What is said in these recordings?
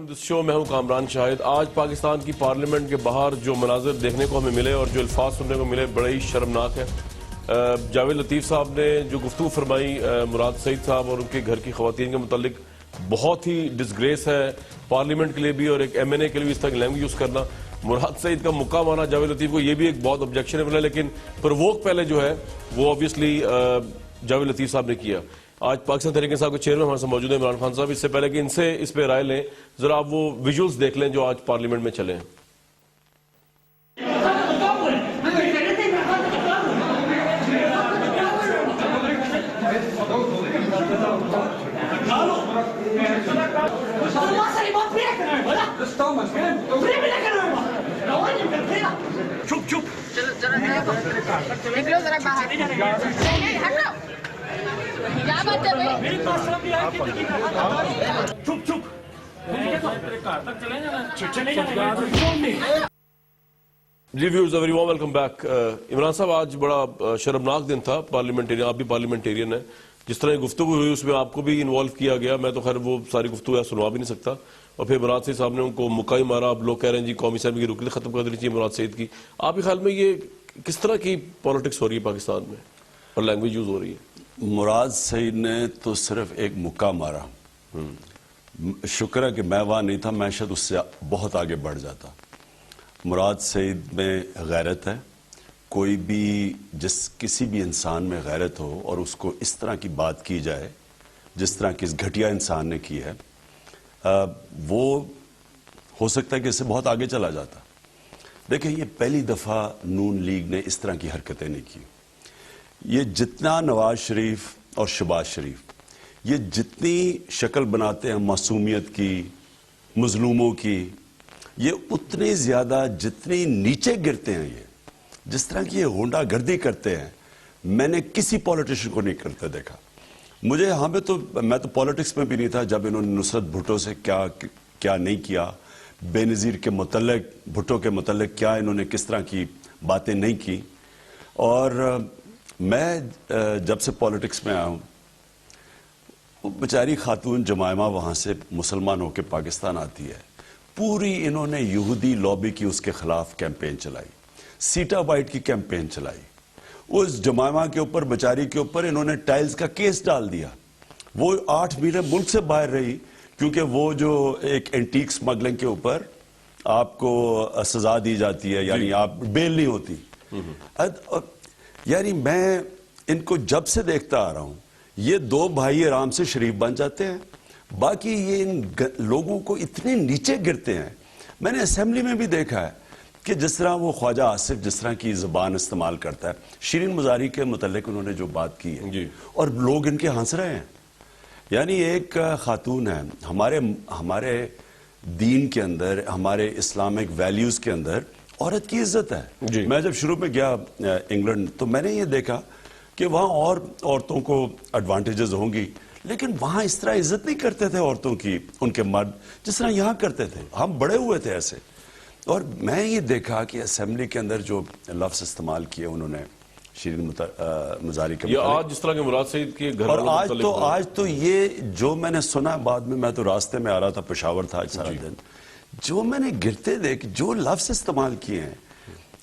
دس شو میں ہوں کامران شاہد. آج پاکستان کی پارلیمنٹ کے باہر جو مناظر دیکھنے کو ہمیں ملے اور جو الفاظ سننے کو ملے بڑے ہی شرمناک ہیں. جاوید لطیف صاحب نے جو گفتگو فرمائی مراد سعید صاحب اور ان کے گھر کی خواتین کے متعلق بہت ہی ڈسگریس ہے پارلیمنٹ کے لیے بھی اور ایک ایم این اے کے لیے بھی اس طرح کی لینگویج یوز کرنا. مراد سعید کا مکہ مارنا جاوید لطیف کو یہ بھی ایک بہت آبجیکشنیبل ہے, لیکن پرووک پہلے جو ہے وہ obviously جاوید لطیف صاحب نے کیا. آج پاکستان تحریک انصاف کے چیئرمین ہمارے ساتھ موجود ہیں عمران خان صاحب. اس سے پہلے کہ ان سے اس پہ رائے لیں ذرا آپ وہ ویژولز دیکھ لیں جو آج پارلیمنٹ میں چلے ہیں. چپ چپ چپ چپ جی viewers very warm welcome back. Imran sahab آج بڑا شرمناک دن تھا پارلیمنٹیرین, آپ بھی پارلیمنٹیرین ہیں. جس طرح گفتگو ہوئی اس میں آپ کو بھی انوالو کیا گیا. میں تو خیر وہ ساری گفتگو سنوا بھی نہیں سکتا. اور پھر مراد سعید صاحب نے ان کو مکہ ہی مارا. اب لوگ کہہ رہے ہیں جی قومی اسمبلی کی رکنیت ختم کر دینی چاہیے مراد سعید کی. آپ کے خیال میں یہ کس طرح کی پالیٹکس ہو رہی ہے پاکستان میں اور لینگویج یوز ہو رہی ہے؟ مراد سعید نے تو صرف ایک مکہ مارا. شکر ہے کہ میں وہاں نہیں تھا, میں شاید اس سے بہت آگے بڑھ جاتا. مراد سعید میں غیرت ہے. کوئی بھی کسی بھی انسان میں غیرت ہو اور اس کو اس طرح کی بات کی جائے جس طرح کی اس گھٹیا انسان نے کی ہے, وہ ہو سکتا ہے کہ اس سے بہت آگے چلا جاتا. دیکھیں یہ پہلی دفعہ نون لیگ نے اس طرح کی حرکتیں نہیں کی. یہ جتنا نواز شریف اور شہباز شریف یہ جتنی شکل بناتے ہیں معصومیت کی, مظلوموں کی, یہ اتنی زیادہ جتنی نیچے گرتے ہیں, یہ جس طرح کی یہ ہونڈا گردی کرتے ہیں, میں نے کسی پولیٹیشن کو نہیں کرتے دیکھا. مجھے میں تو پولیٹکس میں بھی نہیں تھا جب انہوں نے نصرت بھٹو سے کیا نہیں کیا, بے نظیر کے متعلق, بھٹو کے متعلق کیا انہوں نے کس طرح کی باتیں نہیں کی. اور میں جب سے پولیٹکس میں آیا ہوں, وہ بیچاری خاتون جمائمہ وہاں سے مسلمان ہو کے پاکستان آتی ہے, پوری انہوں نے یہودی لابی کی اس کے خلاف کیمپین چلائی, سیٹا وائٹ کی کیمپین چلائی. اس جمائمہ کے اوپر بیچاری کے اوپر انہوں نے ٹائلز کا کیس ڈال دیا. وہ 8 مہینے ملک سے باہر رہی کیونکہ وہ جو ایک اینٹیک سمگلنگ کے اوپر آپ کو سزا دی جاتی ہے, یعنی آپ بیل نہیں ہوتی. یعنی میں ان کو جب سے دیکھتا آ رہا ہوں, یہ 2 بھائی آرام سے شریف بن جاتے ہیں, باقی یہ ان لوگوں کو اتنے نیچے گرتے ہیں. میں نے اسمبلی میں بھی دیکھا ہے کہ جس طرح وہ خواجہ آصف جس طرح کی زبان استعمال کرتا ہے, شیرین مزاری کے متعلق انہوں نے جو بات کی ہے اور لوگ ان کے ہنس رہے ہیں. یعنی ایک خاتون ہے, ہمارے دین کے اندر, ہمارے اسلامک ویلیوز کے اندر عورت کی عزت ہے. میں جب شروع میں گیا انگلینڈ تو میں نے یہ دیکھا کہ وہاں اور عورتوں کو ایڈوانٹیجز ہوں گی, لیکن وہاں اس طرح عزت نہیں کرتے تھے عورتوں کی ان کے مرد جس طرح یہاں کرتے تھے. ہم بڑے ہوئے تھے ایسے. اور میں یہ دیکھا کہ اسمبلی کے اندر جو لفظ استعمال کیے انہوں نے شیرین مزاری کے متعلق, آج جس طرح کے مراد سعید کے گھر, اور آج تو یہ جو میں نے سنا بعد میں تو راستے میں آ رہا تھا, پشاور تھا آج سارا دن, جو میں نے گرتے دیکھ جو لفظ استعمال کیے ہیں,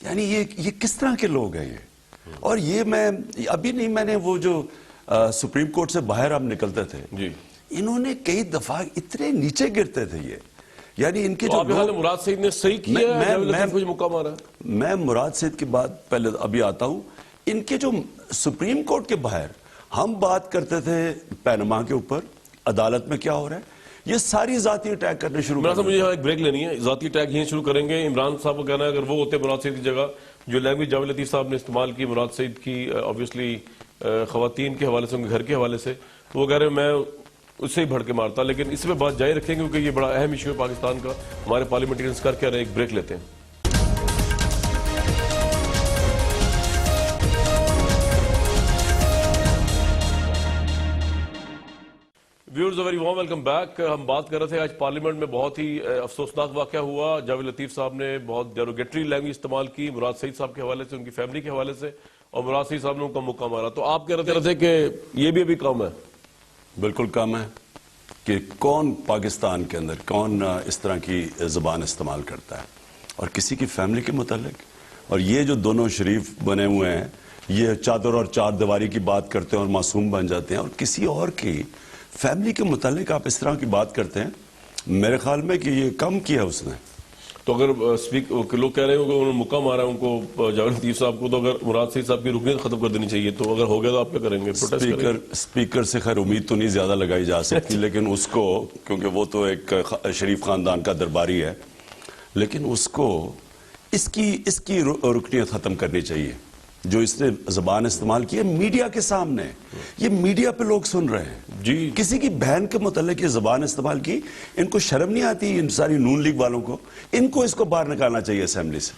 یعنی یہ کس طرح کے لوگ ہیں یہ. اور یہ میں ابھی نہیں, میں نے وہ جو سپریم کورٹ سے باہر ہم نکلتے تھے, انہوں نے کئی دفعہ اتنے نیچے گرتے تھے یہ. یعنی ان کے جو مراد سعید نے صحیح کیا, میں مراد سعید کی بات پہلے ابھی آتا ہوں. ان کے جو سپریم کورٹ کے باہر ہم بات کرتے تھے پینما کے اوپر, عدالت میں کیا ہو رہا ہے, یہ ساری ذاتی اٹیک کرنے شروع کر. مجھے یہاں ایک بریک لینی ہے, ذاتی اٹیک یہیں شروع کریں گے. عمران صاحب کو کہنا ہے اگر وہ ہوتے مراد سعید کی جگہ, جو لینگویج جاوید لطیف صاحب نے استعمال کی مراد سعید کی obviously خواتین کے حوالے سے, ان کے گھر کے حوالے سے, تو وہ کہہ رہے ہیں میں اس سے ہی بڑھ کے مارتا. لیکن اس پہ بات جاری رکھیں گے کیونکہ یہ بڑا اہم ایشو ہے پاکستان کا. ہمارے پارلیمنٹیرینز کر کے رہے ہیں, ایک بریک لیتے ہیں. Viewers very warm welcome back. ہم بات کر رہے تھے آج پارلیمنٹ میں بہت ہی افسوسناک واقعہ ہوا. جاوید لطیف صاحب نے بہت ڈیروگیٹری لینگویج استعمال کی مراد سعید صاحب کے حوالے سے, ان کی فیملی کے حوالے سے, اور مراد سعید صاحب نے ان کا مکہ مارا. تو آپ کہہ رہے تھے کہ یہ بھی ابھی کم ہے. بالکل کم ہے. کہ کون پاکستان کے اندر کون اس طرح کی زبان استعمال کرتا ہے اور کسی کی فیملی کے متعلق. اور یہ جو دونوں شریف بنے ہوئے ہیں یہ چادر اور چار دیواری کی بات کرتے ہیں اور معصوم بن جاتے ہیں, اور کسی اور کی فیملی کے متعلق آپ اس طرح کی بات کرتے ہیں. میرے خیال میں کہ یہ کم کیا اس نے. تو اگر لوگ کہہ رہے ہوں کہ انہوں نے مکہ مارا ان کو جاوید لطیف صاحب کو, تو اگر مراد سعید صاحب کی رکنیت ختم کر دینی چاہیے, تو اگر ہو گیا تو آپ کیا کریں گے؟ اسپیکر سے خیر امید تو نہیں زیادہ لگائی جا سکتی, لیکن اس کو, کیونکہ وہ تو ایک شریف خاندان کا درباری ہے, لیکن اس کو اس کی رکنیت ختم کرنی چاہیے. جو اس نے زبان استعمال کی ہے میڈیا کے سامنے, یہ میڈیا پہ لوگ سن رہے ہیں جی, کسی کی بہن کے متعلق یہ زبان استعمال کی. ان کو شرم نہیں آتی, ان ساری نون لیگ والوں کو, ان کو اس کو باہر نکالنا چاہیے اسمبلی سے.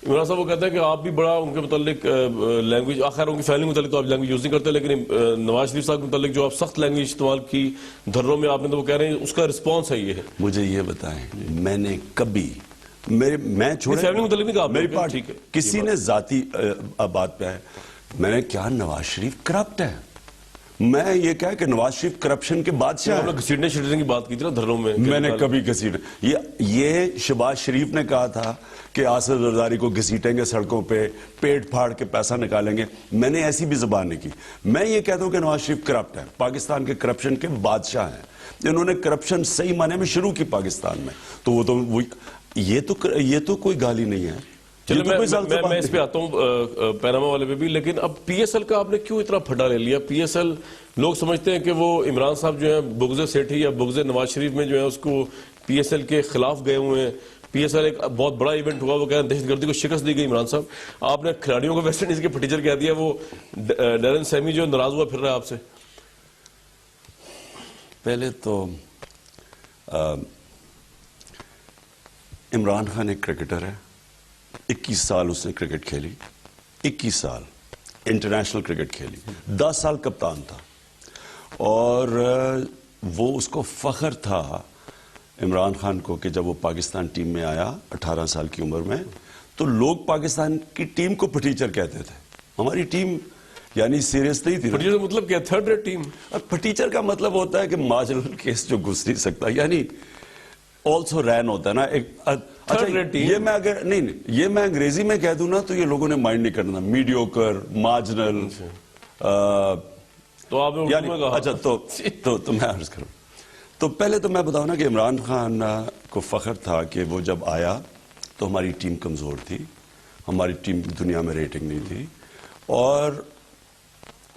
عمران صاحب وہ کہتے ہیں کہ آپ بھی بڑا ان کے متعلق لینگویج, آخر ان کی فیملی متعلق تو آپ لینگویج یوز نہیں کرتے, لیکن نواز شریف صاحب کے متعلق جو آپ سخت لینگویج استعمال کی دھرنوں میں آپ نے, تو وہ کہہ رہے ہیں اس کا رسپانس ہے یہ ہے. مجھے یہ بتائیں, میں نے کبھی میں چھوڑے فیملی متعلق نہیں کہا میری پارٹی کسی نے ذاتی بات پہ ہے, میں نے کیا نواز شریف کرپٹ ہے؟ میں یہ کہا کہ نواز شریف کرپشن کے بادشاہ ہیں. گھسیٹنے شیٹنے کی بات کی تھی نا دھرنوں میں, میں نے کبھی گھسیٹنے, یہ شہباز شریف نے کہا تھا کہ آصف زرداری کو گھسیٹیں گے سڑکوں پہ, پیٹ پھاڑ کے پیسہ نکالیں گے. میں نے ایسی بھی زبان نہیں کی. میں یہ کہتا ہوں کہ نواز شریف کرپٹ ہے, پاکستان کے کرپشن کے بادشاہ ہیں. انہوں نے کرپشن صحیح معنی میں شروع کی پاکستان میں, تو وہ تو یہ تو کوئی گالی نہیں ہے. چلو میں اس پہ آتا ہوں پیناما والے پہ بھی, لیکن اب پی ایس ایل کا آپ نے کیوں اتنا پھڈا لے لیا؟ پی ایس ایل لوگ سمجھتے ہیں کہ وہ عمران صاحب جو ہیں بغض سیٹھی یا بغض نواز شریف میں جو ہے اس کو پی ایس ایل کے خلاف گئے ہوئے ہیں. پی ایس ایل ایک بہت بڑا ایونٹ ہوا, وہ کہہ رہے ہیں دہشت گردی کو شکست دی گئی. عمران صاحب آپ نے کھلاڑیوں کو ویسٹ انڈیز کے پھٹیچر کہہ دیا, وہ ڈیرن سیمی جو ناراض ہوا پھر رہا ہے آپ سے. پہلے تو عمران خان ایک کرکٹر ہے, 21 سال اس نے کرکٹ کھیلی, 21 سال انٹرنیشنل کرکٹ کھیلی, 10 سال کپتان تھا, اور وہ اس کو فخر تھا عمران خان کو کہ جب وہ پاکستان ٹیم میں آیا 18 سال کی عمر میں, تو لوگ پاکستان کی ٹیم کو پھٹیچر کہتے تھے. ہماری ٹیم یعنی سیریس نہیں تھی. پھٹیچر مطلب کیا؟ Third rate team. پھٹیچر کا مطلب ہوتا ہے کہ مارجنل کیس جو گھس نہیں سکتا, یعنی آلسو رین ہوتا ہے نا ایک. اچھا یہ میں اگر نہیں یہ میں انگریزی میں کہہ دوں نا تو یہ لوگوں نے مائنڈ نہیں کرنا. میڈیوکر, مارجنل, تو آپ نے یعنی اچھا تو میں عرض کروں. تو پہلے تو میں بتاؤں نا کہ عمران خان کو فخر تھا کہ وہ جب آیا تو ہماری ٹیم کمزور تھی, ہماری ٹیم دنیا میں ریٹنگ نہیں تھی, اور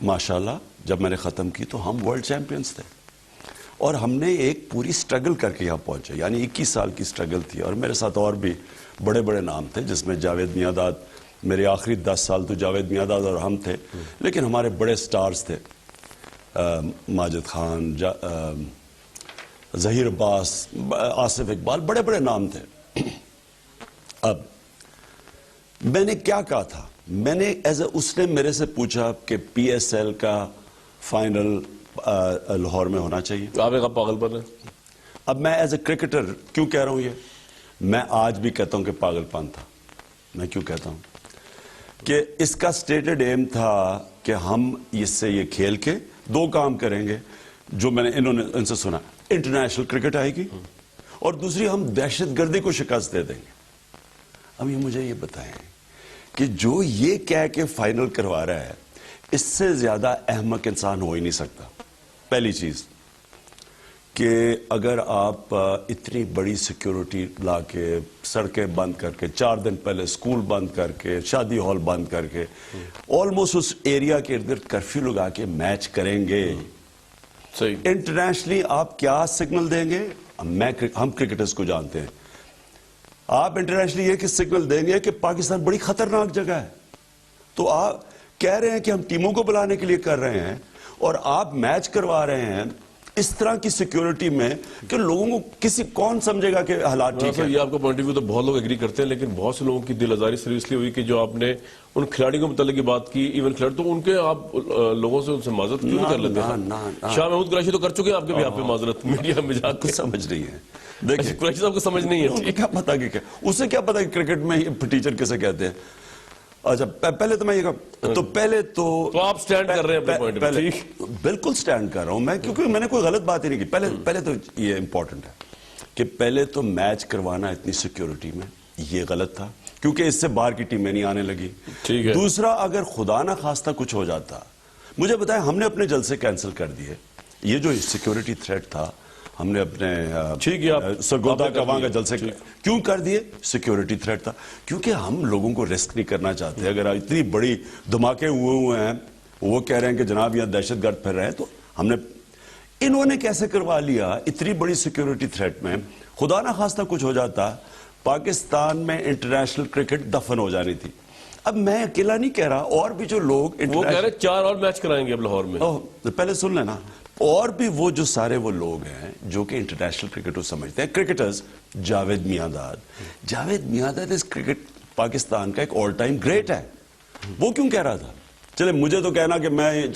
ماشاءاللہ جب میں نے ختم کی تو ہم ورلڈ چیمپئنز تھے, اور ہم نے ایک پوری سٹرگل کر کے یہاں پہنچے. یعنی 21 سال کی سٹرگل تھی, اور میرے ساتھ اور بھی بڑے بڑے نام تھے, جس میں جاوید میاں, میرے آخری 10 سال تو جاوید میاں اور ہم تھے, لیکن ہمارے بڑے سٹارز تھے, ماجد خان, ظہیر عباس, آصف اقبال, بڑے بڑے نام تھے. اب میں نے کیا کہا تھا, میں نے اس نے میرے سے پوچھا کہ پی ایس ایل کا فائنل لاہور میں ہونا چاہیے. آپ ایک پاگل پن ہے. اب میں ایز اے کرکٹر کیوں کہہ رہا ہوں یہ, میں آج بھی کہتا ہوں کہ پاگل پن تھا. میں کیوں کہتا ہوں کہ اس کا سٹیٹڈ ایم تھا کہ ہم اس سے یہ کھیل کے 2 کام کریں گے, جو میں نے انہوں نے ان سے سنا, انٹرنیشنل کرکٹ آئے گی, اور دوسری ہم دہشت گردی کو شکست دے دیں گے. اب یہ مجھے یہ بتائیں کہ جو یہ کہہ کے فائنل کروا رہا ہے, اس سے زیادہ احمق انسان ہو ہی نہیں سکتا. پہلی چیز کہ اگر آپ اتنی بڑی سیکیورٹی لا کے, سڑکیں بند کر کے, 4 دن پہلے سکول بند کر کے, شادی ہال بند کر کے, آلموسٹ اس ایریا کے ارد گرد کرفیو لگا کے میچ کریں گے, صحیح انٹرنیشنلی آپ کیا سگنل دیں گے؟ ہم کرکٹرز کو جانتے ہیں. آپ انٹرنیشنلی یہ کہ سگنل دیں گے کہ پاکستان بڑی خطرناک جگہ ہے. تو آپ کہہ رہے ہیں کہ ہم ٹیموں کو بلانے کے لیے کر رہے ہیں, اور آپ میچ کروا رہے ہیں اس طرح کی سیکیورٹی میں کہ لوگوں کو کون سمجھے گا کہ حالات ٹھیک ہے. یہ آپ کا پوائنٹ آف ویو تو بہت لوگ ایگری کرتے ہیں, لیکن بہت سے لوگوں کی دل آزاری صرف اس لیے ہوئی کہ جو آپ نے ان کھلاڑیوں کے متعلق بات کی, ایون کھلاڑی, تو ان کے آپ لوگوں سے ان سے معذرت کیوں نہیں کر لیتے ہیں؟ شاہ محمود قریشی تو کر چکے ہیں آپ کے بھی, آپ پہ معذرت میڈیا میں جا کے. سمجھ رہی ہے, دیکھیں قریشی صاحب کو سمجھ نہیں ہے, کیا پتا کہ اسے کیا پتا کہ کرکٹ میں ٹیچر کیسے کہتے ہیں. اچھا پہلے تو میں یہ کہا تو پہلے تو آپ سٹینڈ کر رہے ہیں اپنے پوائنٹ پہ، ٹھیک؟ بالکل سٹینڈ کر رہا ہوں میں، کیونکہ میں نے کوئی غلط بات ہی نہیں کی. پہلے تو یہ امپورٹنٹ ہے کہ پہلے تو میچ کروانا اتنی سیکیورٹی میں یہ غلط تھا، کیونکہ اس سے باہر کی ٹیمیں نہیں آنے لگی. ٹھیک ہے. دوسرا، اگر خدا نہ خواستہ کچھ ہو جاتا، مجھے بتائیں، ہم نے اپنے جلسے کینسل کر دیے. یہ جو سیکیورٹی تھریٹ تھا، ہم نے اپنے ٹھیک ہے، سرگودا کواں کا جلسے کیوں کر دیے؟ سیکیورٹی تھریٹ تھا. کیونکہ ہم لوگوں کو رسک نہیں کرنا چاہتے. اگر اتنی بڑی دھماکے ہوئے ہیں، وہ کہہ رہے ہیں کہ جناب یہاں دہشت گرد پھر رہے ہیں، تو ہم نے، انہوں نے کیسے کروا لیا اتنی بڑی سیکیورٹی تھریٹ میں؟ خدا نہ خواستہ کچھ ہو جاتا، پاکستان میں انٹرنیشنل کرکٹ دفن ہو جانی تھی. اب میں اکیلا نہیں کہہ رہا، اور بھی جو لوگ وہ کہہ رہے 4 اور میچ کرائیں گے اب لاہور میں. پہلے سن لینا، اور بھی وہ جو سارے وہ لوگ ہیں جو کہ انٹرنیشنل کرکٹ کو سمجھتے ہیں. کرکٹرز، جاوید میانداد اس کرکٹ پاکستان کا ایک آل ٹائم گریٹ ہے. وہ کیوں کہہ رہا تھا؟ چلے مجھے تو کہنا کہ میں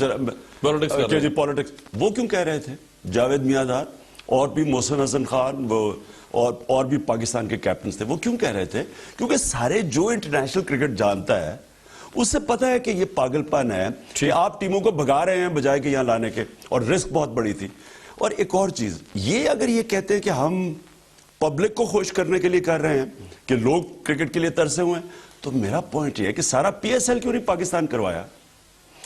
پالیٹکس، وہ کیوں کہہ رہے تھے جاوید میانداد اور بھی محسن حسن خان وہ اور بھی پاکستان کے کیپٹنز تھے؟ وہ کیوں کہہ رہے تھے؟ کیونکہ سارے جو انٹرنیشنل کرکٹ جانتا ہے اسے پتا ہے کہ یہ پاگل پن ہے کہ آپ ٹیموں کو بھگا رہے ہیں بجائے کہ یہاں لانے کے، اور رسک بہت بڑی تھی. اور ایک اور چیز، یہ اگر یہ کہتے ہیں کہ ہم پبلک کو خوش کرنے کے لیے کر رہے ہیں، کہ لوگ کرکٹ کے لیے ترسے ہوئے ہیں، تو میرا پوائنٹ یہ ہے کہ سارا پی ایس ایل کیوں نہیں پاکستان کروایا؟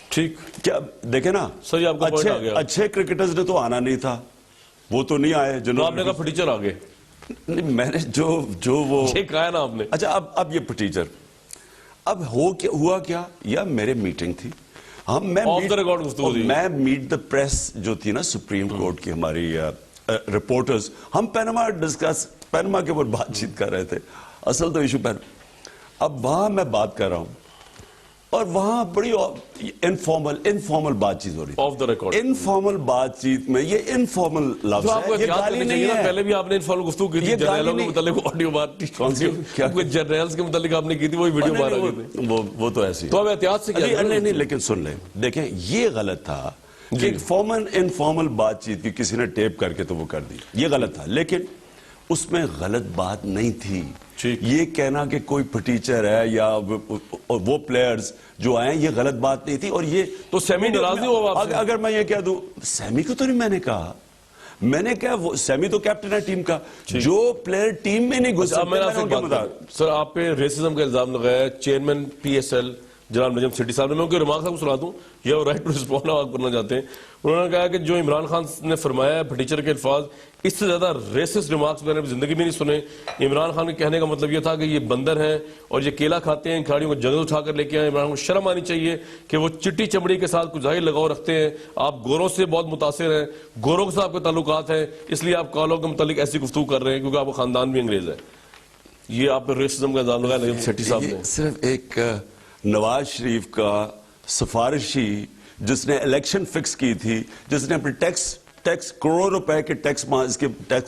ٹھیک، کیا دیکھیں نا، صحیح، آپ کا پوائنٹ آ گیا. اچھے کرکٹرز نے تو آنا نہیں تھا، وہ تو نہیں آئے. آپ نے کہا پٹیچر آگے، میں نے جو وہ کہا نا آپ نے. اچھا اب یہ پٹیچر، اب ہوا کیا؟ یا میرے میٹنگ تھی، میں میٹ دا پریس جو تھی نا سپریم کورٹ کی ہماری رپورٹرز، ہم پینما کے اوپر بات چیت کر رہے تھے. اصل تو ایشو اب وہاں میں بات کر رہا ہوں، اور وہاں بڑی انفارمل بات چیت ہو رہی ہے. آف دا ریکارڈ انفارمل بات چیت میں یہ انفارمل لفظ ہے، یہ گالی نہیں ہے. پہلے بھی آپ نے انفارمل گفتگو کی تھی جرنیلوں کے متعلق، آڈیو بات جرنیلز کے متعلق آپ نے کی تھی، وہی ویڈیو باہر آ گئی تھی. وہ تو ایسی، تو اب احتیاط سے کیا؟ نہیں، لیکن سن لیں، دیکھیں یہ غلط تھا کہ انفارمل بات چیت کی کسی نے ٹیپ کر کے تو وہ کر دی، یہ غلط تھا. لیکن اس میں غلط بات نہیں تھی. یہ کہنا کہ کوئی پٹیچر ہے یا وہ پلیئرز جو آئے ہیں، یہ غلط بات نہیں تھی. اور یہ تو سیمی ناراض نہیں ہوا آپ سے؟ اگر میں یہ کہہ دوں، سیمی کو تو نہیں میں نے کہا، میں نے کہا وہ سیمی تو کیپٹن ہے ٹیم کا، جو پلیئر ٹیم میں نہیں گھس سکتے. سر آپ پہ ریسزم کا الزام لگایا چیئرمین پی ایس ایل جناب نجم سیٹھی صاحب نے. میں ان کے ریمارکس آپ کو سنا دوں، یہ وہ رائٹ ٹو رسپونڈ آپ کرنا چاہتے ہیں. انہوں نے کہا کہ جو عمران خان نے فرمایا ہے پٹیچر کے الفاظ، اس سے زیادہ ریسسٹ ریمارکس میں نے زندگی میں نہیں سنے. عمران خان کے کہنے کا مطلب یہ تھا کہ یہ بندر ہیں اور یہ کیلا کھاتے ہیں، کھلاڑیوں کو جنگل اٹھا کر لے کے آئے. عمران کو شرم آنی چاہیے کہ وہ چٹی چمڑی کے ساتھ کچھ ظاہر لگاؤ رکھتے ہیں. آپ گوروں سے بہت متاثر ہیں، گوروں کے ساتھ آپ کے تعلقات ہیں، اس لیے آپ کالوں کے متعلق ایسی گفتگو کر رہے ہیں کیونکہ آپ کا خاندان بھی انگریز ہے. یہ آپ پہ ریسزم کا الزام لگایا نجم سیٹھی صاحب نے. صرف ایک نواز شریف کا سفارشی جس نے الیکشن فکس کی تھی، جس نے اپنے ٹیکس کروڑوں روپے کے ٹیکس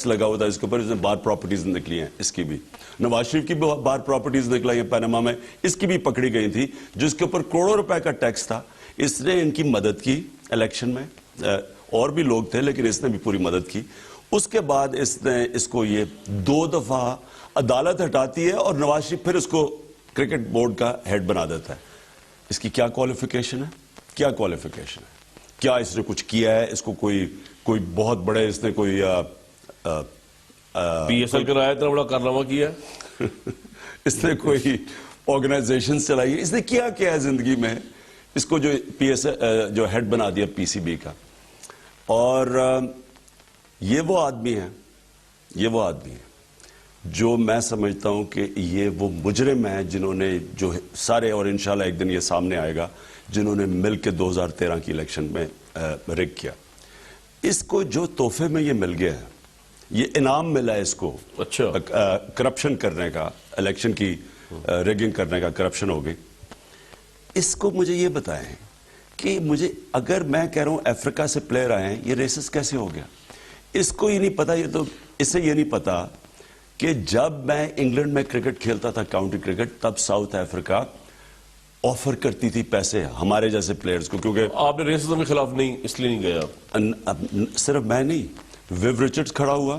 لگا ہوا تھا اس کے اوپر، اس نے بار پراپرٹیز نکلی ہیں. اس کی بھی نواز شریف کی بھی بار پراپرٹیز نکلائی ہیں پینما میں، اس کی بھی پکڑی گئی تھی جس کے اوپر کروڑوں روپے کا ٹیکس تھا. اس نے ان کی مدد کی الیکشن میں، اور بھی لوگ تھے لیکن اس نے بھی پوری مدد کی. اس کے بعد اس نے اس کو یہ 2 دفعہ عدالت ہٹاتی ہے اور نواز شریف پھر اس کو کرکٹ بورڈ کا ہیڈ بنا دیتا ہے. اس کی کیا کوالیفیکیشن ہے؟ کیا کوالیفیکیشن ہے؟ کیا اس نے کچھ کیا ہے؟ اس کو کوئی بہت بڑے اس نے کوئی پی ایس ایل کرایا اتنا بڑا کارنامہ کیا اس نے کوئی آرگنائزیشن چلائی ہے؟ اس نے کیا ہے زندگی میں؟ اس کو جو پی ایس جو ہیڈ بنا دیا پی سی بی کا. اور یہ وہ آدمی ہے جو میں سمجھتا ہوں کہ یہ وہ مجرم ہیں جنہوں نے جو سارے، اور انشاءاللہ ایک دن یہ سامنے آئے گا، جنہوں نے مل کے 2013 کی الیکشن میں رگ کیا. اس کو جو تحفے میں یہ مل گیا ہے، یہ انعام ملا ہے اس کو، کرپشن کرنے کا، الیکشن کی ریگنگ کرنے کا، کرپشن ہو گئی. اس کو مجھے یہ بتائیں کہ اگر میں کہہ رہا ہوں افریقہ سے پلیئر آئے ہیں، یہ ریسس کیسے ہو گیا؟ اس کو یہ نہیں پتا. اسے یہ نہیں پتا کہ جب میں انگلینڈ میں کرکٹ کھیلتا تھا، کاؤنٹی کرکٹ، تب ساؤتھ افریقہ آفر کرتی تھی پیسے ہمارے جیسے پلیئرز کو. کیونکہ آپ نے ریسزم کے خلاف نہیں، اس لیے نہیں گئے آپ. صرف میں نہیں، ویو رچرڈز کھڑا ہوا.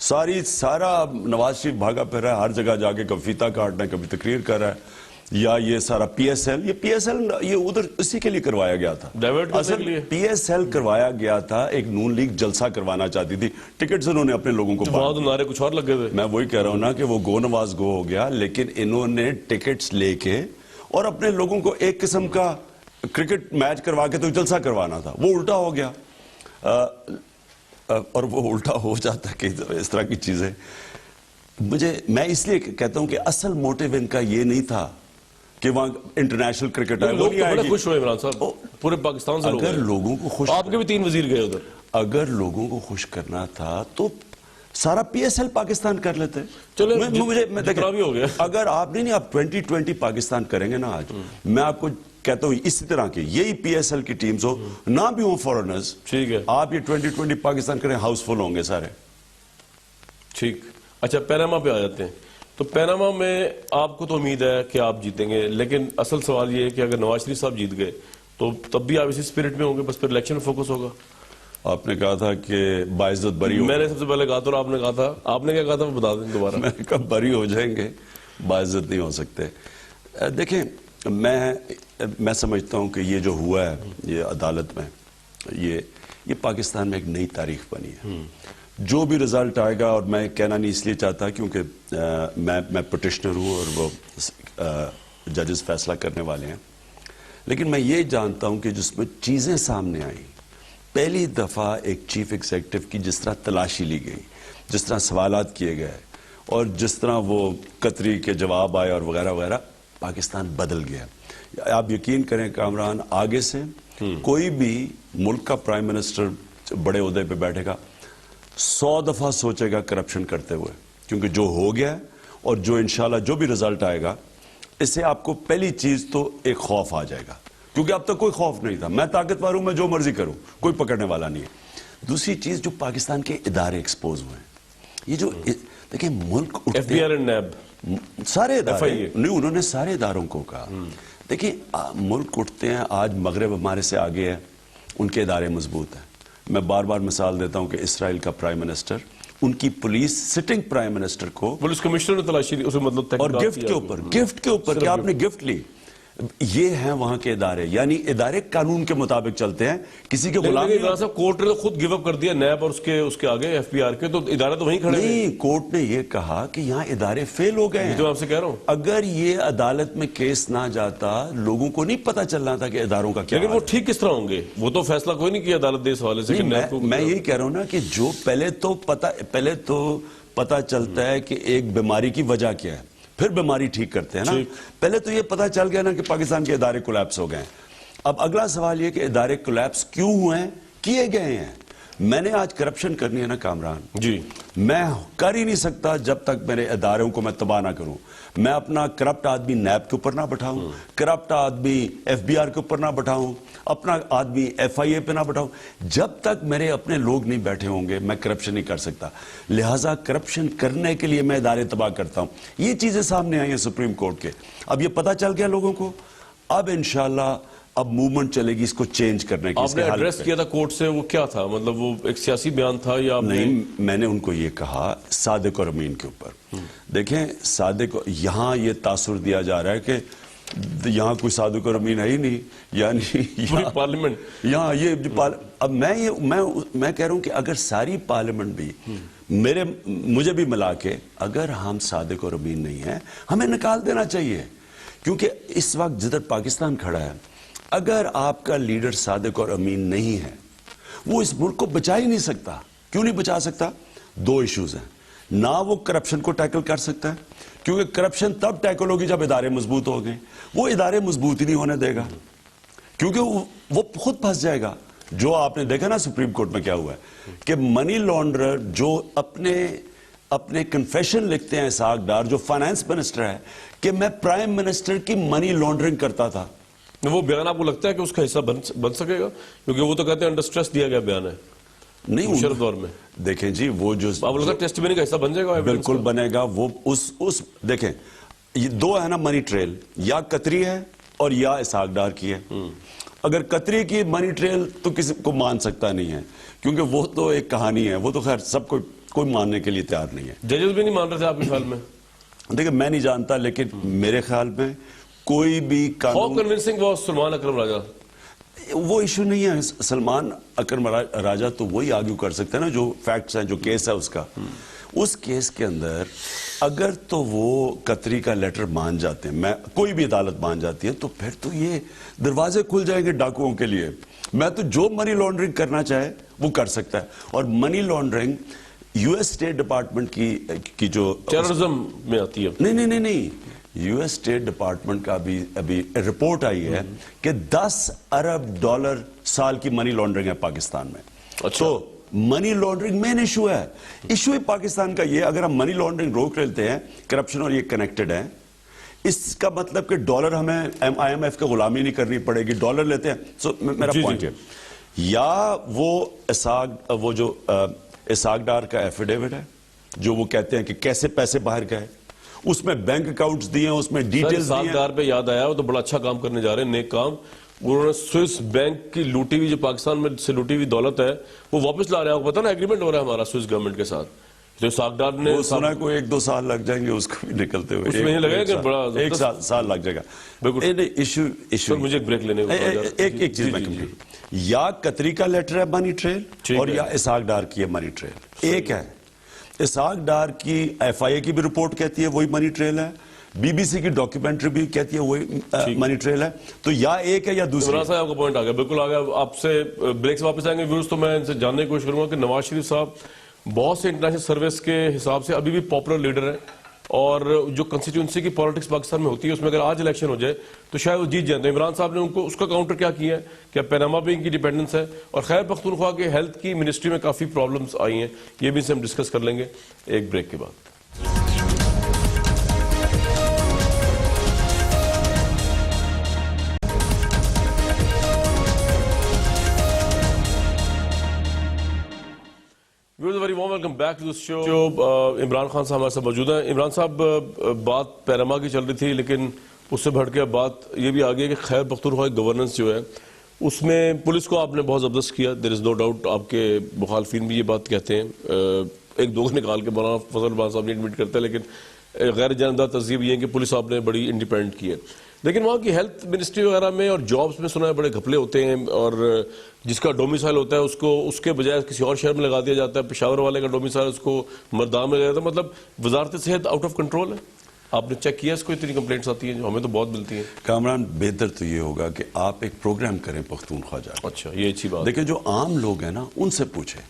سارا نواز شریف بھاگا پھر رہا ہے ہر جگہ جا کے، کبھی فیتا کاٹنا ہے، کبھی تقریر کر رہا ہے، یا یہ سارا پی ایس ایل یہ ادھر اسی کے لیے کروایا گیا تھا، ڈائیورٹ کرنے کے لیے پی ایس ایل کروایا گیا تھا، ایک نون لیگ جلسہ کروانا چاہتی تھی، ٹکٹس انہوں نے اپنے لوگوں کو وہاں تو نعرے کچھ اور لگے تھے. میں وہی کہہ رہا ہوں نا کہ وہ گو نواز گو ہو گیا، لیکن انہوں نے ٹکٹس لے کے اور اپنے لوگوں کو ایک قسم کا کرکٹ میچ کروا کے تو جلسہ کروانا تھا، وہ الٹا ہو گیا. اور وہ الٹا ہو جاتا کہ اس طرح کی چیزیں میں اس لیے کہتا ہوں کہ اصل موٹیو ان کا یہ نہیں تھا کہ وہاں انٹرنیشنل کرکٹ ہے. لوگ تو بڑے خوش ہوئے عمران صاحب، پورے پاکستان سے اگر لوگوں کو خوش، آپ کے بھی 3 وزیر گئے ادھر، اگر لوگوں کو خوش کرنا تھا تو سارا پی ایس ایل پاکستان کر لیتے. چلو جتنا بھی ہو گیا. اگر آپ نہیں آپ 2020 پاکستان کریں گے نا آج، میں آپ کو کہتا ہوں اسی طرح کی یہی پی ایس ایل کی ٹیمز ہو، نہ بھی ہوں فورنرز، ٹھیک ہے، آپ یہ 2020 پاکستان کریں، ہاؤس فل ہوں گے سارے. ٹھیک. اچھا پیناما پہ آ جاتے ہیں. تو پیناما میں آپ کو تو امید ہے کہ آپ جیتیں گے، لیکن اصل سوال یہ ہے کہ اگر نواز شریف صاحب جیت گئے تو تب بھی آپ اسی اسپرٹ میں ہوں گے، بس پھر الیکشن فوکس ہوگا. آپ نے کہا تھا کہ باعزت بری ہو، میں نے سب سے پہلے کہا تھا اور آپ نے کہا تھا، آپ نے کیا کہا تھا وہ بتا دیں دوبارہ. میں نے کہا بری ہو جائیں گے، باعزت نہیں ہو سکتے. دیکھیں میں سمجھتا ہوں کہ یہ جو ہوا ہے یہ عدالت میں، یہ پاکستان میں ایک نئی تاریخ بنی ہے. جو بھی رزلٹ آئے گا، اور میں کہنا نہیں اس لیے چاہتا کیونکہ میں پٹیشنر ہوں اور وہ ججز فیصلہ کرنے والے ہیں، لیکن میں یہ جانتا ہوں کہ جس میں چیزیں سامنے آئیں، پہلی دفعہ ایک چیف ایگزیکٹو کی جس طرح تلاشی لی گئی، جس طرح سوالات کیے گئے اور جس طرح وہ قطری کے جواب آئے اور وغیرہ وغیرہ، پاکستان بدل گیا. آپ یقین کریں کامران، آگے سے کوئی بھی ملک کا پرائم منسٹر بڑے عہدے پہ بیٹھے گا 100 دفعہ سوچے گا کرپشن کرتے ہوئے، کیونکہ جو ہو گیا اور جو انشاءاللہ جو بھی رزلٹ آئے گا، اس سے آپ کو پہلی چیز تو ایک خوف آ جائے گا، کیونکہ اب تک کوئی خوف نہیں تھا. میں طاقتور ہوں، میں جو مرضی کروں، کوئی پکڑنے والا نہیں ہے. دوسری چیز، جو پاکستان کے ادارے ایکسپوز ہوئے ہیں، یہ جو دیکھیں ملک F B R and NAB سارے ادارے نہیں، انہوں نے سارے اداروں کو کہا. دیکھیں ملک اٹھتے ہیں، آج مغرب ہمارے سے آگے ہے، ان کے ادارے مضبوط ہیں. میں بار بار مثال دیتا ہوں کہ اسرائیل کا پرائم منسٹر، ان کی پولیس سٹنگ پرائم منسٹر کو پولیس کمشنر نے تلاشی دی، اسے مطلب اور گفٹ کے اوپر کہ آپ نے گفٹ لی. یہ ہیں وہاں کے ادارے، یعنی ادارے قانون کے مطابق چلتے ہیں، کسی کے غلام نہیں. کورٹ نے تو خود گیو اپ کر دیا نیب اور اس کے آگے ایف بی آر کے، تو ادارے تو وہیں کھڑے ہیں. نہیں، کورٹ نے یہ کہا کہ یہاں ادارے فیل ہو گئے ہیں. جو آپ سے کہہ رہا ہوں، اگر یہ عدالت میں کیس نہ جاتا، لوگوں کو نہیں پتا چلنا تھا کہ اداروں کا کیا. لیکن وہ ٹھیک کس طرح ہوں گے؟ وہ تو فیصلہ کوئی نہیں کیا عدالت دے اس حوالے سے. میں یہی کہہ رہا ہوں نا کہ جو پہلے تو پتا چلتا ہے کہ ایک بیماری کی وجہ کیا ہے، پھر بیماری ٹھیک کرتے ہیں نا. پہلے تو یہ پتا چل گیا نا کہ پاکستان کے ادارے کولیپس ہو گئے. اب اگلا سوال یہ کہ ادارے کولیپس کیوں ہوئے ہیں، کیے گئے ہیں. میں نے آج کرپشن کرنی ہے نا کامران جی، میں کر ہی نہیں سکتا جب تک میرے اداروں کو میں تباہ نہ کروں. میں اپنا کرپٹ آدمی نیب کے اوپر نہ بٹھاؤں، کرپٹ آدمی ایف بی آر کے اوپر نہ بٹھاؤں، اپنا آدمی ایف آئی اے پہ نہ بٹھاؤں. جب تک میرے اپنے لوگ نہیں بیٹھے ہوں گے میں کرپشن نہیں کر سکتا. لہٰذا کرپشن کرنے کے لیے میں ادارے تباہ کرتا ہوں. یہ چیزیں سامنے آئی ہیں سپریم کورٹ کے. اب یہ پتہ چل گیا لوگوں کو، اب انشاءاللہ اب موومنٹ چلے گی اس کو چینج کرنے کی. آپ نے ایڈریس کیا تھا کورٹ سے، وہ کیا تھا؟ مطلب وہ ایک سیاسی بیان تھا یا نہیں؟ میں نے ان کو یہ کہا صادق اور امین کے اوپر. دیکھیں صادق، یہاں یہ تاثر دیا جا رہا ہے کہ یہاں کوئی صادق اور امین ہے ہی نہیں، یعنی پارلیمنٹ یہاں یہ اب میں کہہ رہا ہوں کہ اگر ساری پارلیمنٹ بھی مجھے بھی ملا کے اگر ہم صادق اور امین نہیں ہیں، ہمیں نکال دینا چاہیے. کیونکہ اس وقت جدھر پاکستان کھڑا ہے، اگر آپ کا لیڈر صادق اور امین نہیں ہے، وہ اس ملک کو بچا ہی نہیں سکتا. کیوں نہیں بچا سکتا؟ 2 ایشوز ہیں. نہ وہ کرپشن کو ٹیکل کر سکتا ہے، کیونکہ کرپشن تب ٹیکل ہوگی جب ادارے مضبوط ہو گئے. وہ ادارے مضبوط ہی نہیں ہونے دے گا، کیونکہ وہ خود پھنس جائے گا. جو آپ نے دیکھا نا سپریم کورٹ میں کیا ہوا ہے کہ منی لانڈرر جو اپنے کنفیشن لکھتے ہیں، اسحاق ڈار جو فائنانس منسٹر ہے، کہ میں پرائم منسٹر کی منی لانڈرنگ کرتا تھا. وہ بیان آپ کو لگتا ہے کہ اس کا حصہ بن سکے گا؟ کیونکہ وہ تو کہتے ہیں انڈر سٹریس دیا گیا بیان ہے نہیں مشرف دور میں. دیکھیں جی، وہ جو آپ لوگ ٹیسٹ کا حصہ بن جائے گا، بالکل بنے گا. وہ اس دیکھیں یہ 2 ہے نا منی ٹریل، یا قطری ہے اور یا اسحاق ڈار کی ہے. اگر قطری کی منی ٹریل تو کسی کو مان سکتا نہیں ہے، کیونکہ وہ تو ایک کہانی ہے، وہ تو خیر سب کو کوئی ماننے کے لیے تیار نہیں ہے. ججز بھی نہیں مان رہے تھے آپ کے خیال میں؟ دیکھیں میں نہیں جانتا, لیکن میرے خیال میں کوئی بھی ہاؤ قانون, کنونسنگ واز سلمان اکرم راجہ؟ وہ ایشو نہیں ہے. سلمان اکرم راجہ تو وہی آرگیو کر سکتے ہیں نا جو فیکٹس ہیں, جو کیس ہے اس کا. اس کیس کے اندر اگر تو وہ قطری کا لیٹر مان جاتے ہیں, کوئی بھی عدالت مان جاتی ہے, تو پھر تو یہ دروازے کھل جائیں گے ڈاکوؤں کے لیے. میں تو جو منی لانڈرنگ کرنا چاہے وہ کر سکتا ہے. اور money laundering U S state department کی جو ٹیررزم میں آتی ہے. نہیں, یو ایس اسٹیٹ ڈپارٹمنٹ کا ابھی رپورٹ آئی ہے کہ $10 ارب سال کی منی لانڈرنگ ہے پاکستان میں. تو منی لانڈرنگ مین ایشو ہے. ایشو ہے پاکستان کا یہ, اگر ہم منی لانڈرنگ روک لیتے ہیں, کرپشن اور یہ کنیکٹڈ ہیں, اس کا مطلب کہ ڈالر ہمیں آئی ایم ایف کی غلامی نہیں کرنی پڑے گی, ڈالر لیتے ہیں. سو میرا پوائنٹ ہے, یا وہ جو اسحاق ڈار کا ایفیڈیوٹ ہے جو وہ کہتے ہیں کہ کیسے پیسے باہر گئے, اس میں بینک اکاؤنٹس دیے ہیں, اس میں ڈیٹیلز دیے ہیں. اسحاق ڈار پہ یاد آیا, وہ تو بڑا اچھا کام کرنے جا رہے ہیں, نیک کام. انہوں نے سوئس بینک کی لوٹی ہوئی, جو پاکستان میں سے لوٹی ہوئی دولت ہے, وہ واپس لا رہے ہیں. آپ کو پتا نا ایگریمنٹ ہو رہا ہے ہمارا سوئس گورنمنٹ کے ساتھ. جو اسحاق ڈار نے وہ سنا کوئی 1-2 سال لگ جائیں گے اس کو بھی نکلتے ہوئے. اس میں نہیں لگے گا, بڑا 1 سال لگ جائے گا. بالکل. ایشو مجھے ایک بریک لینے ایک چیز میں کمپلیٹ, یا قطری کا لیٹر ہے منی ٹریل, اور یا اسحاق ڈار کی ہے منی ٹریل. ایک ہے اسحاق ڈار کی, ایف آئی اے کی بھی رپورٹ کہتی ہے وہی منی ٹریل ہے, بی بی سی کی ڈاکیومنٹری بھی کہتی ہے وہی منی ٹریل ہے. تو یا ایک ہے یا دوسری. عمران صاحب آپ کا پوائنٹ آ گیا, بالکل آ گیا. آپ سے بریک سے واپس آئیں گے ویورز, تو میں ان سے جاننے کی کوشش کروں گا کہ نواز شریف صاحب بہت سے انٹرنیشنل سروس کے حساب سے ابھی بھی پاپولر لیڈر ہیں, اور جو کنسٹیٹیونسی کی پالیٹکس پاکستان میں ہوتی ہے اس میں اگر آج الیکشن ہو جائے تو شاید وہ جیت جائیں. تو عمران صاحب نے ان کو اس کا کاؤنٹر کیا کیا ہے, کیا پیناما پہ ان کی ڈیپینڈنس ہے, اور خیر پختونخوا کے ہیلتھ کی منسٹری میں کافی پرابلمز آئی ہیں, یہ بھی سے ہم ڈسکس کر لیں گے ایک بریک کے بعد. Very warm welcome back to this show. Imran Khan sahab ہمارے ساتھ موجود ہیں. عمران صاحب, بات پیناما کی چل رہی تھی, لیکن اس سے بڑھ کے بات یہ بھی آ گئی کہ خیر پختونخوا کی گورننس جو ہے اس میں پولیس کو آپ نے بہت زبردست کیا. دیر از نو ڈاؤٹ, آپ کے مخالفین بھی یہ بات کہتے ہیں. 1-2 کو نکال کے مولانا فضل الرحمان صاحب نہیں ایڈمٹ کرتے, لیکن غیر جانبدار تہذیب یہ ہے کہ پولیس آپ نے بڑی انڈیپینڈنٹ کی ہے. لیکن وہاں کی ہیلتھ منسٹری وغیرہ میں اور جابس میں سنا ہے بڑے گھپلے ہوتے ہیں, اور جس کا ڈومیسائل ہوتا ہے اس کے بجائے کسی اور شہر میں لگا دیا جاتا ہے. پشاور والے کا ڈومیسائل اس کو مردان میں لگا جاتا ہے. مطلب وزارت صحت آؤٹ آف کنٹرول ہے. آپ نے چیک کیا اس کو, اتنی کمپلینٹس آتی ہیں جو ہمیں تو بہت ملتی ہیں. کامران, بہتر تو یہ ہوگا کہ آپ ایک پروگرام کریں پختونخوا جا کے. اچھا, یہ اچھی بات. دیکھیں جو عام لوگ ہیں نا ان سے پوچھیں.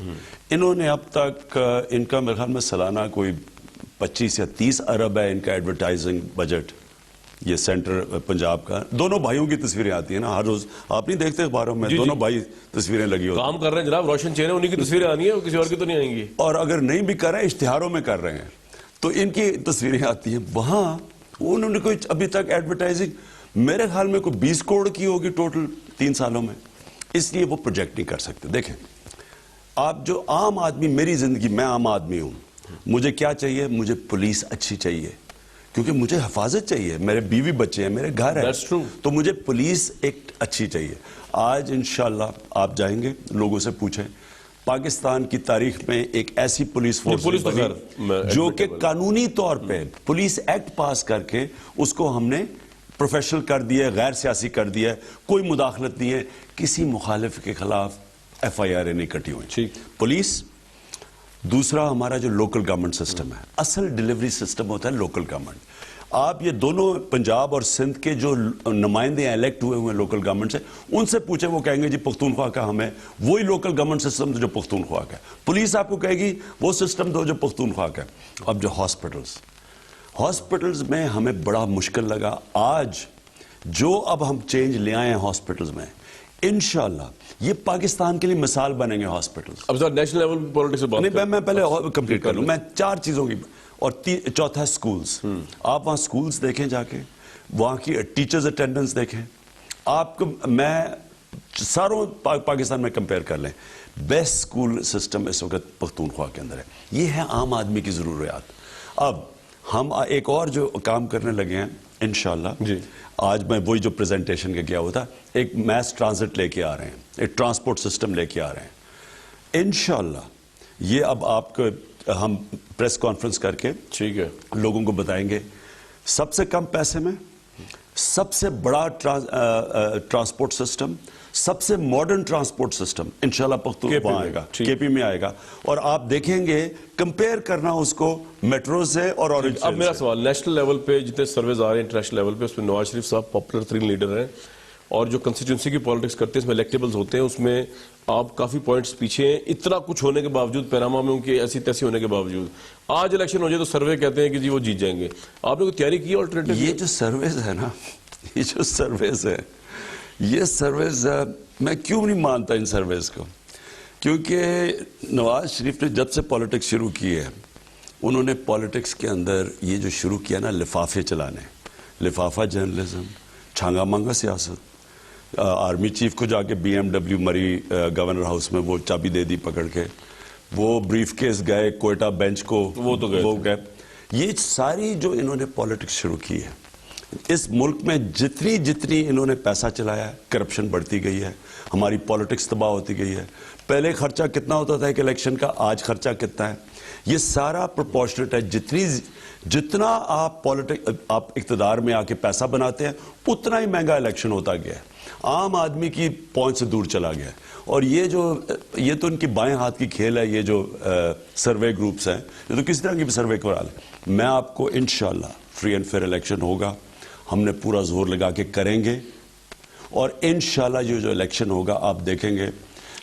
انہوں نے اب تک ان کا میرے خیال میں سالانہ کوئی 25 یا 30 ارب ہے ان کا ایڈورٹائزنگ بجٹ. یہ سینٹر پنجاب کا, دونوں بھائیوں کی تصویریں آتی ہیں نا ہر روز, آپ نہیں دیکھتے اخباروں میں دونوں بھائی تصویریں لگی ہوتی ہیں. کام کر رہے ہیں جناب, روشن چہرے, انہیں کی تصویریں آنی ہیں, کسی اور کی تو نہیں آئیں گی. اور اگر نہیں بھی کر رہے ہیں اشتہاروں میں کر رہے ہیں تو ان کی تصویریں آتی ہیں. وہاں انہوں نے کوئی ابھی تک ایڈورٹائزنگ میرے خیال میں کوئی 20 کروڑ کی ہوگی ٹوٹل 3 سالوں میں, اس لیے وہ پروجیکٹ نہیں کر سکتے. دیکھیں آپ جو عام آدمی, میری زندگی, میں عام آدمی ہوں, مجھے کیا چاہیے, مجھے پولیس اچھی چاہیے کیونکہ مجھے حفاظت چاہیے, میرے بیوی بچے ہیں, میرے گھر ہے, تو مجھے پولیس ایک اچھی چاہیے. آج انشاءاللہ آپ جائیں گے, لوگوں سے پوچھیں, پاکستان کی تاریخ میں ایک ایسی پولیس فورس جو کہ قانونی طور پہ پولیس ایکٹ پاس کر کے اس کو ہم نے پروفیشنل کر دیا ہے, غیر سیاسی کر دیا ہے, کوئی مداخلت نہیں ہے, کسی مخالف کے خلاف ایف آئی آر نہیں کٹی ہوئی. پولیس. دوسرا ہمارا جو لوکل گورنمنٹ سسٹم ہے, اصل ڈیلیوری سسٹم ہوتا ہے لوکل گورنمنٹ. آپ یہ دونوں پنجاب اور سندھ کے جو نمائندے الیکٹ ہوئے ہوئے لوکل گورنمنٹ سے, ان سے پوچھیں, وہ کہیں گے جی پختونخوا کا ہمیں وہی لوکل گورنمنٹ سسٹم جو پختونخوا کا ہے. پولیس آپ کو کہے گی وہ سسٹم دو جو پختونخوا کا ہے. اب جو ہاسپٹلز میں ہمیں بڑا مشکل لگا. آج جو اب ہم چینج لے آئے ہیں ہاسپٹلز میں, انشاءاللہ یہ پاکستان کے لیے مثال بنیں گے ہاسپٹلز. اب سر نیشنل لیول پولیٹکس سے بات نہیں, میں پہلے کمپلیٹ کر لوں. میں 4 چیزوں کی, اور چوتھا ہے سکولز. آپ وہاں سکولز دیکھیں جا کے, وہاں کی ٹیچرز اٹینڈنس دیکھیں. آپ کو میں ساروں پاکستان میں کمپیئر کر لیں, بیسٹ سکول سسٹم اس وقت پختونخوا کے اندر ہے. یہ ہے عام آدمی کی ضروریات. اب ہم ایک اور جو کام کرنے لگے ہیں انشاءاللہ, آج میں وہی جو پریزنٹیشن کا کیا ہوا تھا, ایک میس ٹرانزٹ لے کے آ رہے ہیں, ایک ٹرانسپورٹ سسٹم لے کے آ رہے ہیں انشاءاللہ. یہ اب آپ کو ہم پریس کانفرنس کر کے ٹھیک ہے لوگوں کو بتائیں گے سب سے کم پیسے میں سب سے بڑا ٹرانسپورٹ سسٹم, سب سے ماڈرن ٹرانسپورٹ سسٹم انشاءاللہ پختونخوا آئے گا, کے پی میں آئے گا, اور آپ دیکھیں گے کمپیئر کرنا اس کو میٹرو سے اور اورنج اب میرا سوال, نیشنل لیول پہ جتنے سرویز آ رہے ہیں انٹرنیشنل لیول پہ, اس میں نواز شریف صاحب پاپولر ترین لیڈر ہیں, اور جو کنسٹیٹیونسی کی پالیٹکس کرتے ہیں اس میں الیکٹیبلز ہوتے ہیں, اس میں آپ کافی پوائنٹس پیچھے ہیں اتنا کچھ ہونے کے باوجود, پیناما میں ان کی ایسی تیسی ہونے کے باوجود. آج الیکشن ہو جائے تو سروے کہتے ہیں کہ جی وہ جیت جائیں گے. آپ نے کوئی تیاری کی آلٹرنیٹیو؟ یہ جو سرویز ہے نا, یہ جو سرویز ہے, یہ سرویز میں کیوں نہیں مانتا ان سرویز کو, کیونکہ نواز شریف نے جب سے پالیٹکس شروع کی ہے انہوں نے پالیٹکس کے اندر یہ جو شروع کیا نا لفافے چلانے, لفافہ جرنلزم, چھانگا مانگا سیاست, آرمی چیف کو جا کے بی ایم ڈبلیو مری گورنر ہاؤس میں وہ چابی دے دی پکڑ کے, وہ بریف کیس گئے کوئٹہ بینچ کو, وہ گئے. یہ ساری جو انہوں نے پالیٹکس شروع کی ہے, اس ملک میں جتنی انہوں نے پیسہ چلایا ہے, کرپشن بڑھتی گئی ہے, ہماری پالیٹکس تباہ ہوتی گئی ہے. پہلے خرچہ کتنا ہوتا تھا ایک الیکشن کا, آج خرچہ کتنا ہے, یہ سارا پروپورشنٹ ہے. جتنا آپ اقتدار میں آ کے پیسہ بناتے ہیں اتنا ہی مہنگا الیکشن ہوتا گیا ہے, عام آدمی کی پہنچ سے دور چلا گیا. اور یہ تو ان کی بائیں ہاتھ کی کھیل ہے, یہ جو سروے گروپس ہیں, یہ تو کسی طرح کی بھی سروے کرا لیں. میں آپ کو انشاءاللہ فری اینڈ فیئر الیکشن ہوگا, ہم نے پورا زور لگا کے کریں گے, اور انشاءاللہ یہ جو الیکشن ہوگا آپ دیکھیں گے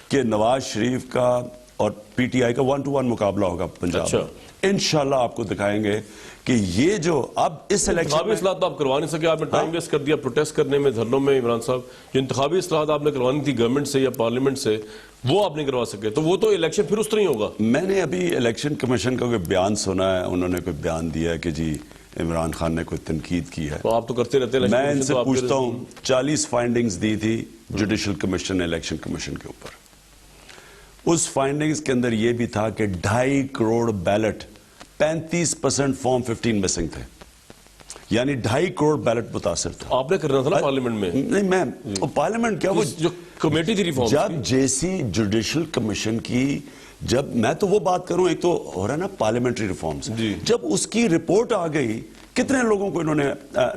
کہ نواز شریف کا اور پی ٹی آئی کا 1-to-1 مقابلہ ہوگا پنجاب میں. انشاءاللہ آپ کو دکھائیں گے کہ یہ جو اب اس الیکشن انتخابی اصلاحات تو آپ کروا نہیں سکے, آپ نے ٹائم ویسٹ کر دیا پروٹیسٹ کرنے میں, دھرنوں میں. عمران صاحب, جو انتخابی اصلاحات آپ نے کروانی تھی گورنمنٹ سے یا پارلیمنٹ سے, وہ آپ نہیں کروا سکے, تو وہ تو الیکشن پھر اس طرح ہی ہوگا. میں نے ابھی الیکشن کمیشن کا کوئی بیان سنا ہے, انہوں نے کوئی بیان دیا ہے کہ جی عمران خان نے کوئی تنقید کی ہے. تو آپ تو کرتے رہتے ہیں. میں ان سے پوچھتا ہوں, 40 فائنڈنگز دی تھی جوڈیشل کمیشن نے الیکشن کمیشن کے اوپر. اس فائنڈنگز کے اندر یہ بھی تھا کہ 2.5 کروڑ بیلٹ, 35% فارم 15 مسنگ تھے, یعنی 2.5 کروڑ بیلٹ متاثر تھا. آپ نے کرنا تھا نا پارلیمنٹ میں. نہیں, میں پارلیمنٹ کیا, وہ جو کمیٹی تھی ریفارم, جب جیسی جوڈیشل کمیشن کی, جب میں تو وہ بات کروں, ایک تو ہو رہا ہے نا پارلیمنٹری ریفارمز, جب اس کی رپورٹ آ گئی, کتنے لوگوں کو انہوں نے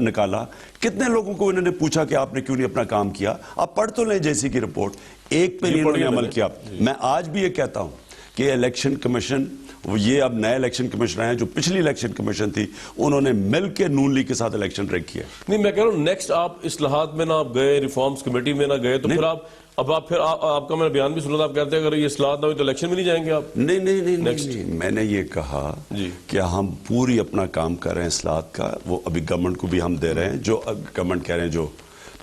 نکالا, کتنے لوگوں کو انہوں نے پوچھا کہ آپ نے کیوں نہیں اپنا کام کیا. آپ پڑھ تو لیں جیسی کی رپورٹ, ایک پہ نہیں انہوں نے عمل کیا. میں آج بھی یہ کہتا ہوں کہ الیکشن کمیشن, یہ اب نئے الیکشن کمیشن ہیں, جو پچھلی الیکشن کمیشن تھی انہوں نے مل کے نون لیگ کے ساتھ الیکشن ریگ کیا. نہیں, میں کہہ رہا ہوں نیکسٹ آپ اصلاحات میں نہ آپ گئے, ریفارمز کمیٹی میں نہ گئے, تو پھر آپ کا میں نے بیان بھی سنا تھا, آپ کہتے ہیں اگر یہ اصلاحات نہ ہوئی تو الیکشن میں نہیں جائیں گے آپ. نہیں, میں نے یہ کہا کہ ہم پوری اپنا کام کر رہے ہیں اصلاحات کا. وہ ابھی گورنمنٹ کو بھی ہم دے رہے ہیں, جو گورنمنٹ کہہ رہے ہیں جو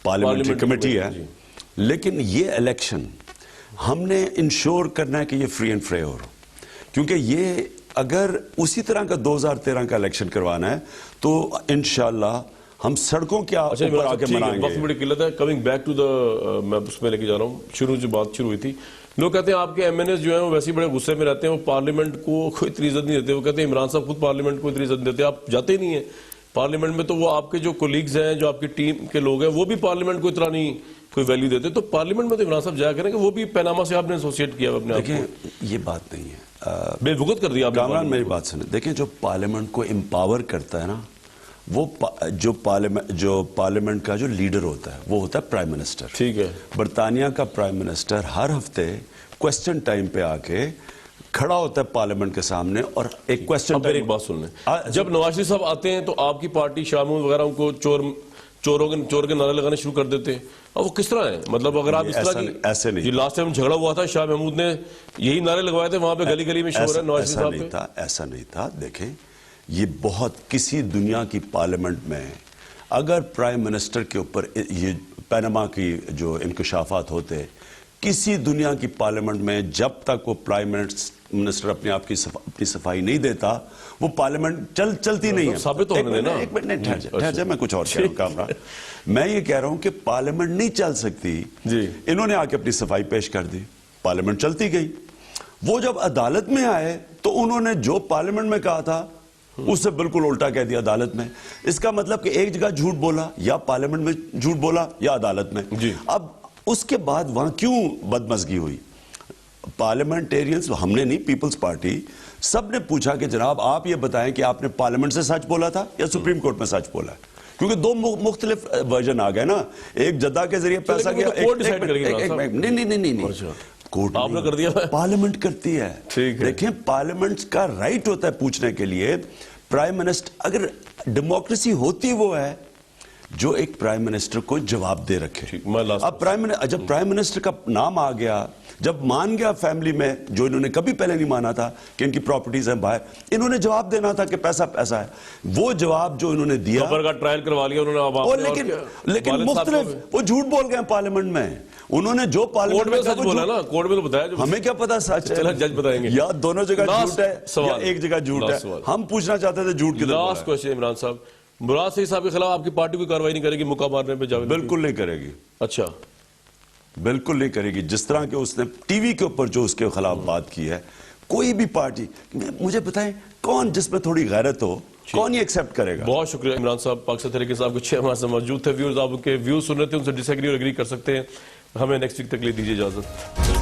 پارلیمنٹری کمیٹی ہے, لیکن یہ الیکشن ہم نے انشور کرنا ہے کہ یہ فری اینڈ فیئر ہو, کیونکہ یہ اگر اسی طرح کا 2013 کا الیکشن کروانا ہے تو انشاءاللہ ہم سڑکوں کے اوپر آ کے منائیں گے. وقت بڑی قلت ہے. کمنگ بیک ٹو دا, میں اس میں لے کے جا رہا ہوں, بات شروع ہوئی تھی, لوگ کہتے ہیں آپ کے ایم این ایز جو ہیں وہ ویسے بڑے غصے میں رہتے ہیں, وہ پارلیمنٹ کو کوئی اتنی عزت نہیں دیتے. وہ کہتے ہیں عمران صاحب خود پارلیمنٹ کو اتنی عزت دیتے, آپ جاتے ہی نہیں ہیں پارلیمنٹ میں. تو وہ آپ کے جو کولیگز ہیں, جو آپ کی ٹیم کے لوگ ہیں, وہ بھی پارلیمنٹ کو اتنا نہیں کوئی ویلیو دیتے. تو پارلیمنٹ میں تو عمران صاحب جایا کریں کہ وہ بھی پیناما سے آپ نے ایسوسیٹ کیا اپنے آپ کو. دیکھیں یہ بات نہیں ہے, بے وقت کر دیا آپ نے. کامران میری بات سنیں, دیکھیں جو پارلیمنٹ کو امپاور کرتا ہے نا, وہ جو پارلیمنٹ کا جو لیڈر ہوتا ہے وہ ہوتا ہے پرائم منسٹر. ٹھیک ہے. برطانیہ کا پرائم منسٹر ہر ہفتے کوسچن ٹائم پہ آ کے کھڑا ہوتا ہے پارلیمنٹ کے سامنے اور ایک کوسچن. ایک بات سن لیں, جب نواز شریف صاحب آتے ہیں تو آپ کی پارٹی شاہ محمود وغیرہ ان کو چور کے نعرے لگانے شروع کر دیتے ہیں, اور وہ کس طرح ہے؟ مطلب اگر آپ اس طرح کی, ایسے نہیں, لاسٹ ٹائم جھگڑا ہوا تھا, شاہ محمود نے یہی نعرے لگوائے تھے وہاں پہ, گلی گلی میں شور ہے نواز شریف صاحب پہ. ایسا نہیں تھا. دیکھیں یہ بہت, کسی دنیا کی پارلیمنٹ میں اگر پرائم منسٹر کے اوپر یہ پیناما کی جو انکشافات ہوتے, کسی دنیا کی پارلیمنٹ میں جب تک وہ پرائم منسٹر اپنے آپ کی صفائی نہیں دیتا, وہ پارلیمنٹ چلتی نہیں ہے. ثابت ہونے دینا. ایک منٹ ٹھہر جائے, میں کچھ اور کہہ رہا ہوں کامران. میں یہ کہہ رہا ہوں کہ پارلیمنٹ نہیں چل سکتی. انہوں نے آ کے اپنی صفائی پیش کر دی, پارلیمنٹ چلتی گئی. وہ جب عدالت میں آئے تو انہوں نے جو پارلیمنٹ میں کہا تھا اس سے بالکل الٹا کہہ دیا عدالت میں. اس کا مطلب کہ ایک جگہ جھوٹ بولا, یا پارلیمنٹ میں جھوٹ بولا یا عدالت میں. اب اس کے بعد وہاں کیوں بدمزگی ہوئی؟ پارلیمنٹیرینز ہم نے نہیں, پیپلز پارٹی سب نے پوچھا کہ جناب آپ یہ بتائیں کہ آپ نے پارلیمنٹ سے سچ بولا تھا یا سپریم کورٹ میں سچ بولا ہے, کیونکہ دو مختلف ورژن آ گئے نا, ایک جدہ کے ذریعے پیسہ گیا, نہیں کورٹ آپ نے کر دیا, پارلیمنٹ کرتی ہے. دیکھیں پارلیمنٹ کا رائٹ ہوتا ہے پوچھنے کے لیے. پرائم منسٹر, اگر ڈیموکریسی ہوتی وہ ہے جو ایک پرائم منسٹر کو جواب دے رکھے. اب جب پرائم منسٹر کا نام آ گیا, جب مان گیا فیملی میں, جو انہوں نے کبھی پہلے نہیں مانا تھا کہ ان کی پراپرٹیز ہیں باہر, انہوں نے جواب دینا تھا کہ پیسہ پیسہ ہے. وہ جواب جو انہوں نے دیا, خبر کا ٹرائل کروا لیا انہوں نے, لیکن مختلف وہ جھوٹ بول گئے پارلیمنٹ میں. انہوں نے جو کورٹ میں سچ بولا نا, کورٹ میں تو بتایا, ہمیں کیا پتا سچ ہے, جج بتائیں گے, یا دونوں جگہ جھوٹ ہے یا ایک جگہ جھوٹ ہے. ہم پوچھنا چاہتے تھے جھوٹ کدھر. لاسٹ کوسچن عمران صاحب, مراد سعید صاحب کے خلاف آپ کی پارٹی کوئی کارروائی نہیں کرے گی مکہ مارنے پہ؟ جاوید بالکل نہیں کرے گی. اچھا, بالکل نہیں کرے گی. جس طرح کہ اس نے ٹی وی کے اوپر جو اس کے خلاف بات کی ہے, کوئی بھی پارٹی, مجھے بتائیں کون جس میں تھوڑی غیرت ہو, کون یہ ایکسپٹ کرے گا؟ بہت شکریہ عمران صاحب. پاکستان تحریک انصاف کے 6 ہمارے موجود تھے. ویورز آپ کے ویوز سن رہے تھے, ان سے ڈس ایگری اور ایگری کر سکتے ہیں. ہمیں نیکسٹ ویک تک لے دیجیے اجازت.